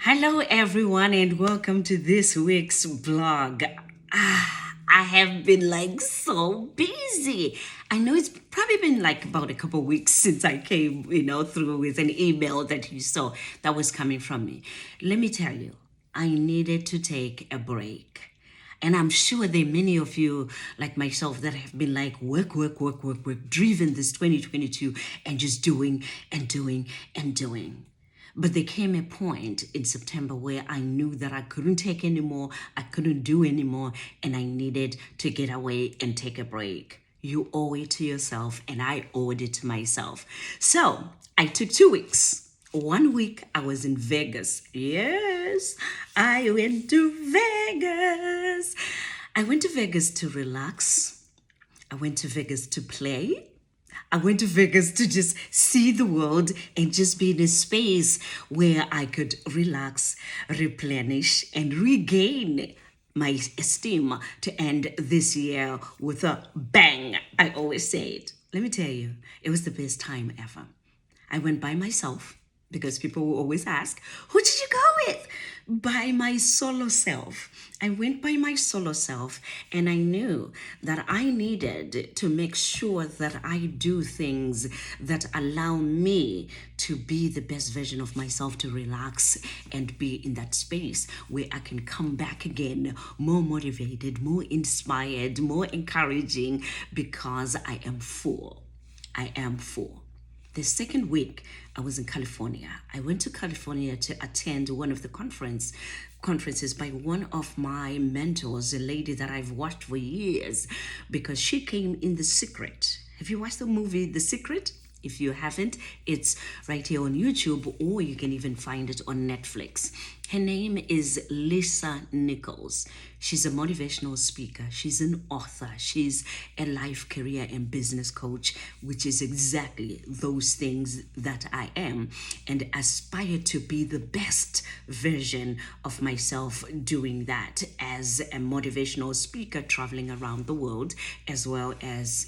Hello, everyone, and welcome to this week's blog. I have been so busy. I know it's probably been about a couple weeks since I came, through with an email that you saw that was coming from me. Let me tell you, I needed to take a break. And I'm sure there are many of you, like myself, that have been work, driven this 2022 and just doing and doing and doing. But there came a point in September where I knew that I couldn't take anymore, I couldn't do anymore, and I needed to get away and take a break. You owe it to yourself, and I owed it to myself. So I took 2 weeks. 1 week I was in Vegas. Yes, I went to Vegas. I went to Vegas to relax. I went to Vegas to play. I went to Vegas to just see the world and just be in a space where I could relax, replenish, and regain my esteem to end this year with a bang. I always say it. Let me tell you, it was the best time ever. I went by myself because people will always ask, who did you go with? By my solo self. I went by my solo self, and I knew that I needed to make sure that I do things that allow me to be the best version of myself, to relax and be in that space where I can come back again more motivated, more inspired, more encouraging, because I am full. I am full. The second week, I was in California. I went to California to attend one of the conferences by one of my mentors, a lady that I've watched for years, because she came in The Secret. Have you watched the movie The Secret? If you haven't, it's right here on YouTube, or you can even find it on Netflix. Her name is Lisa Nichols. She's a motivational speaker. She's an author. She's a life, career, and business coach, which is exactly those things that I am, and aspire to be the best version of myself doing that as a motivational speaker, traveling around the world, as well as,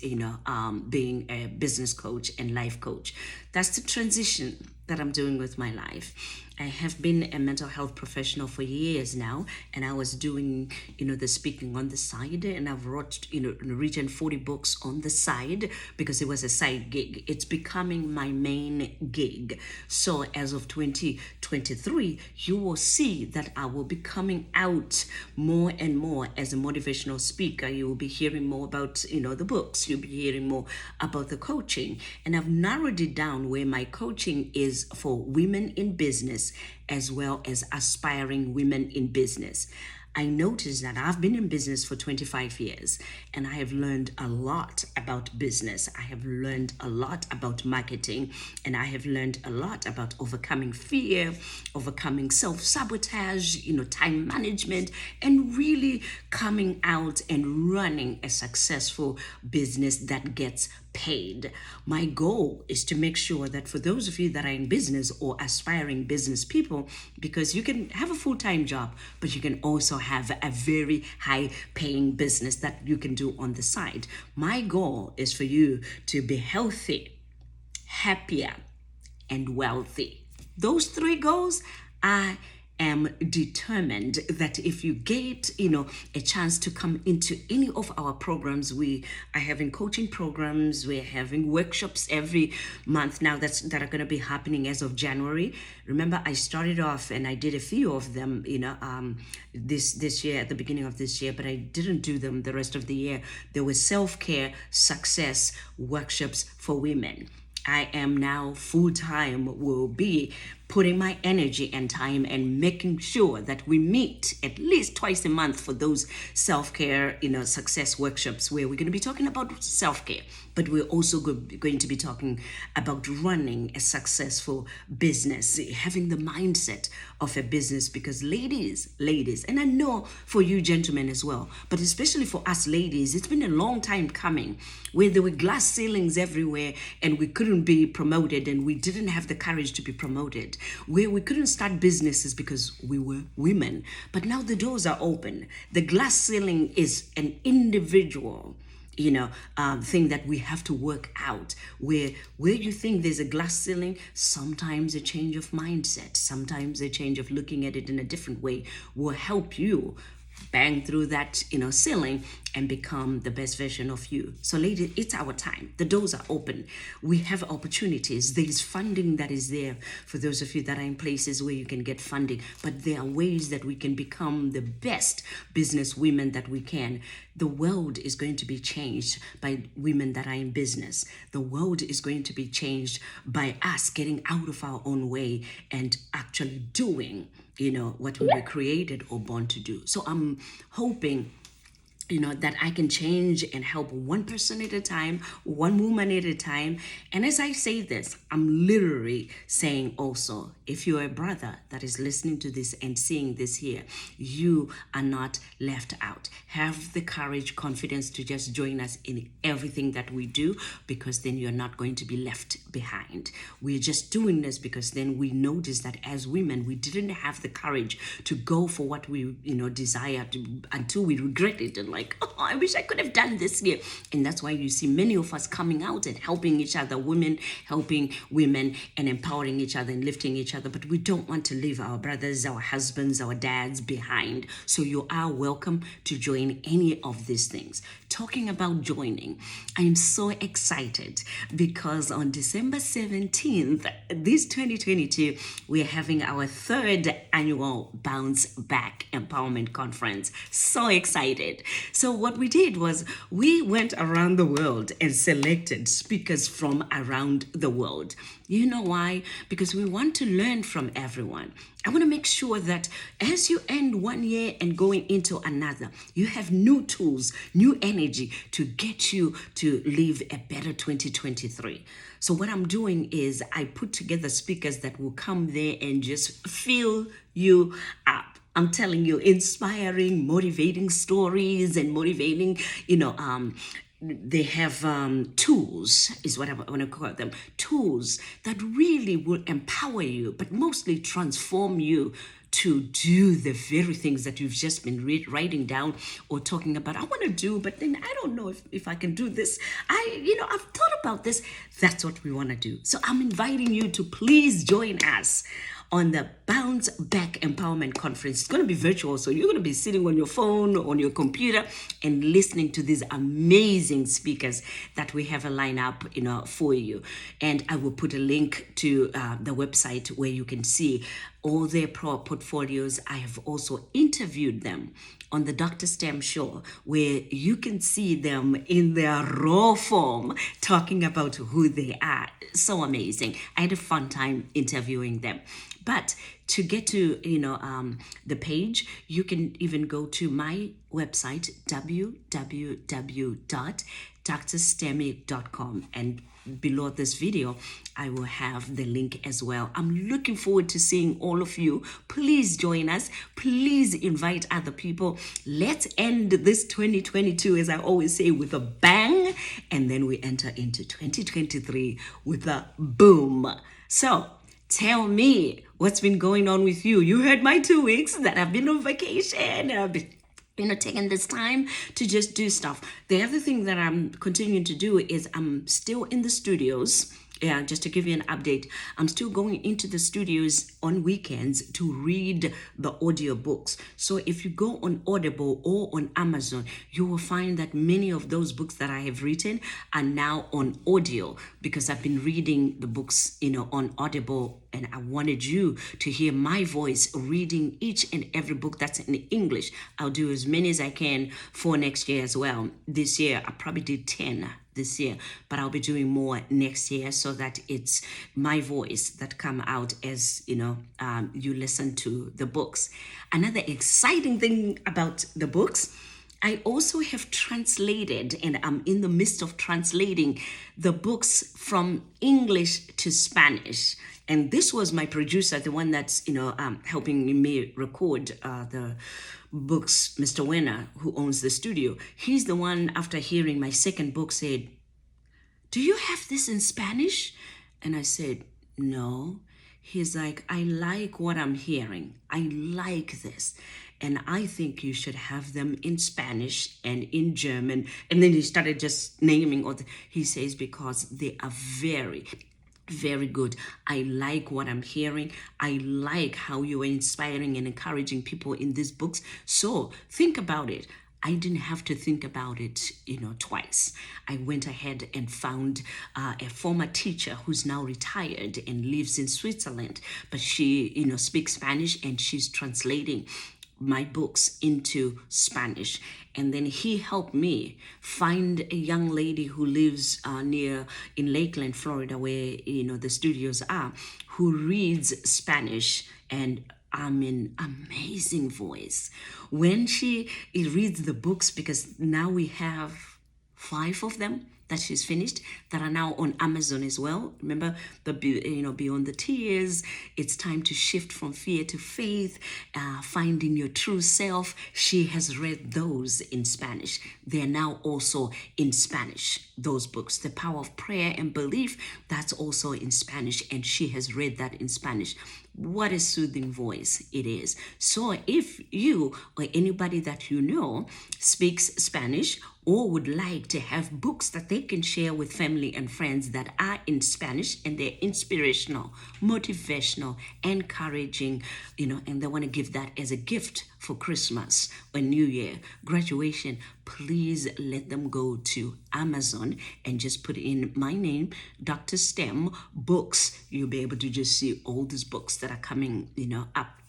being a business coach and life coach. That's the transition that I'm doing with my life. I have been a mental health professional for years now, and I was doing, the speaking on the side, and I've wrote, written 40 books on the side because it was a side gig. It's becoming my main gig. So as of 2023, you will see that I will be coming out more and more as a motivational speaker. You will be hearing more about, the books. You'll be hearing more about the coaching. And I've narrowed it down where my coaching is for women in business as well as aspiring women in business. I noticed that I've been in business for 25 years, and I have learned a lot about business. I have learned a lot about marketing, and I have learned a lot about overcoming fear, overcoming self-sabotage, time management, and really coming out and running a successful business that gets paid. My goal is to make sure that for those of you that are in business or aspiring business people, because you can have a full-time job, but you can also have a very high paying business that you can do on the side. My goal is for you to be healthy, happier, and wealthy. Those three goals, I am determined that if you get, a chance to come into any of our programs, we are having coaching programs, we're having workshops every month now that are going to be happening as of January. Remember, I started off and I did a few of them, this year, at the beginning of this year, but I didn't do them the rest of the year. There were self-care success workshops for women. I am now full-time, will be putting my energy and time and making sure that we meet at least twice a month for those self-care, success workshops where we're going to be talking about self-care, but we're also going to be talking about running a successful business, having the mindset of a business, because ladies, and I know for you gentlemen as well, but especially for us ladies, it's been a long time coming where there were glass ceilings everywhere and we couldn't be promoted and we didn't have the courage to be promoted, where we couldn't start businesses because we were women. But now the doors are open. The glass ceiling is an individual thing that we have to work out. Where you think there's a glass ceiling, sometimes a change of mindset, sometimes a change of looking at it in a different way will help you bang through that ceiling and become the best version of you. So ladies, it's our time. The doors are open. We have opportunities. There is funding that is there for those of you that are in places where you can get funding, but there are ways that we can become the best business women that we can. The world is going to be changed by women that are in business. The world is going to be changed by us getting out of our own way and actually doing what we were created or born to do. So I'm hoping that I can change and help one person at a time, one woman at a time. And as I say this, I'm literally saying also, if you're a brother that is listening to this and seeing this here, you are not left out. Have the courage, confidence to just join us in everything that we do, because then you're not going to be left behind. We're just doing this because then we notice that as women, we didn't have the courage to go for what we, desired until we regret it and like, oh, I wish I could have done this here. And that's why you see many of us coming out and helping each other, women helping women and empowering each other and lifting each other. But we don't want to leave our brothers, our husbands, our dads behind. So you are welcome to join any of these things. Talking about joining, I'm so excited because on December 17th, this 2022, we're having our third annual Bounce Back Empowerment Conference. So excited. So what we did was we went around the world and selected speakers from around the world. You know why? Because we want to learn from everyone. I want to make sure that as you end one year and going into another, you have new tools, new energy to get you to live a better 2023. So what I'm doing is I put together speakers that will come there and just fill you up. I'm telling you, inspiring, motivating stories and motivating, they have tools, is what I want to call them, tools that really will empower you, but mostly transform you to do the very things that you've just been writing down or talking about. I want to do, but then I don't know if I can do this. I've thought about this. That's what we want to do. So I'm inviting you to please join us on the Bounce Back Empowerment Conference. It's going to be virtual, so you're going to be sitting on your phone, on your computer, and listening to these amazing speakers that we have a lineup, for you. And I will put a link to the website where you can see all their portfolios. I have also interviewed them on the DrStem show, where you can see them in their raw form talking about who they are. So amazing. I had a fun time interviewing them. But to get to, the page, you can even go to my website, www.drstemic.com. And below this video, I will have the link as well. I'm looking forward to seeing all of you. Please join us. Please invite other people. Let's end this 2022, as I always say, with a bang. And then we enter into 2023 with a boom. So tell me what's been going on with you. You heard my 2 weeks that I've been on vacation and I've been taking this time to just do stuff. The other thing that I'm continuing to do is I'm still in the studios. Yeah, just to give you an update, I'm still going into the studios on weekends to read the audiobooks. So if you go on Audible or on Amazon, you will find that many of those books that I have written are now on audio, because I've been reading the books, on Audible, and I wanted you to hear my voice reading each and every book that's in English. I'll do as many as I can for next year as well. This year, I probably did 10 this year, but I'll be doing more next year, so that it's my voice that come out as you listen to the books. Another exciting thing about the books, I also have translated, and I'm in the midst of translating the books from English to Spanish. And this was my producer, the one that's helping me record the books, Mr. Winner, who owns the studio. He's the one, after hearing my second book, said, "Do you have this in Spanish?" And I said, "No." He's like, "I like what I'm hearing. I like this." And I think you should have them in Spanish and in German. And then he started just naming all he says, because they are very, very good. I like what I'm hearing. I like how you are inspiring and encouraging people in these books. So think about it. I didn't have to think about it, twice. I went ahead and found a former teacher who's now retired and lives in Switzerland, but she, speaks Spanish, and she's translating my books into Spanish. And then he helped me find a young lady who lives near in Lakeland, Florida, where the studios are, who reads Spanish, and amazing voice when she reads the books, because now we have 5 of them that she's finished that are now on Amazon as well. Remember Beyond the Tears, It's Time to Shift from Fear to Faith, Finding Your True Self. She has read those in Spanish. They're now also in Spanish, those books. The Power of Prayer and Belief, that's also in Spanish, and she has read that in Spanish. What a soothing voice it is. So if you or anybody that you know speaks Spanish or would like to have books that they can share with family and friends that are in Spanish, and they're inspirational, motivational, encouraging, and they want to give that as a gift for Christmas or New Year, graduation, please let them go to Amazon and just put in my name, DrStem Books. You'll be able to just see all these books that are coming, up.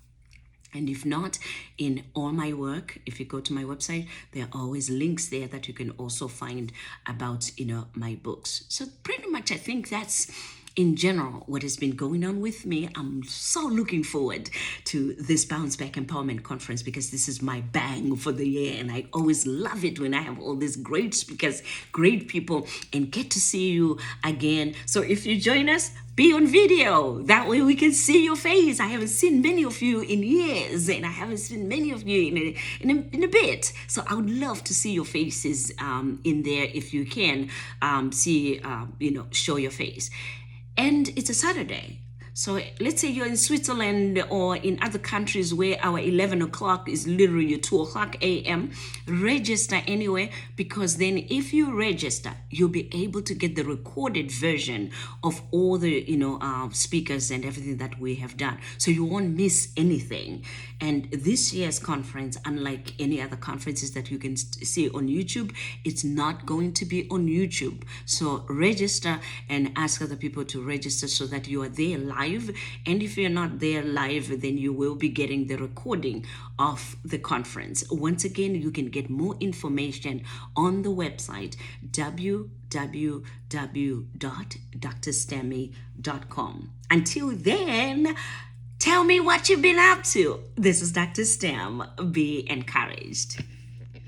And if not, in all my work, if you go to my website, there are always links there that you can also find about, my books. So pretty much, I think that's, in general, what has been going on with me. I'm so looking forward to this Bounce Back Empowerment Conference, because this is my bang for the year. And I always love it when I have all these great speakers, great people, and get to see you again. So if you join us, be on video. That way we can see your face. I haven't seen many of you in years, and I haven't seen many of you in a bit. So I would love to see your faces in there if you can show your face. And it's a Saturday. So let's say you're in Switzerland or in other countries where our 11 o'clock is literally your 2 o'clock a.m. Register anyway, because then if you register, you'll be able to get the recorded version of all the, speakers and everything that we have done. So you won't miss anything. And this year's conference, unlike any other conferences that you can see on YouTube, it's not going to be on YouTube. So register and ask other people to register so that you are there live. And if you're not there live, then you will be getting the recording of the conference. Once again, you can get more information on the website www.drstemmy.com. Until then, tell me what you've been up to. This is Dr. Stem. Be encouraged.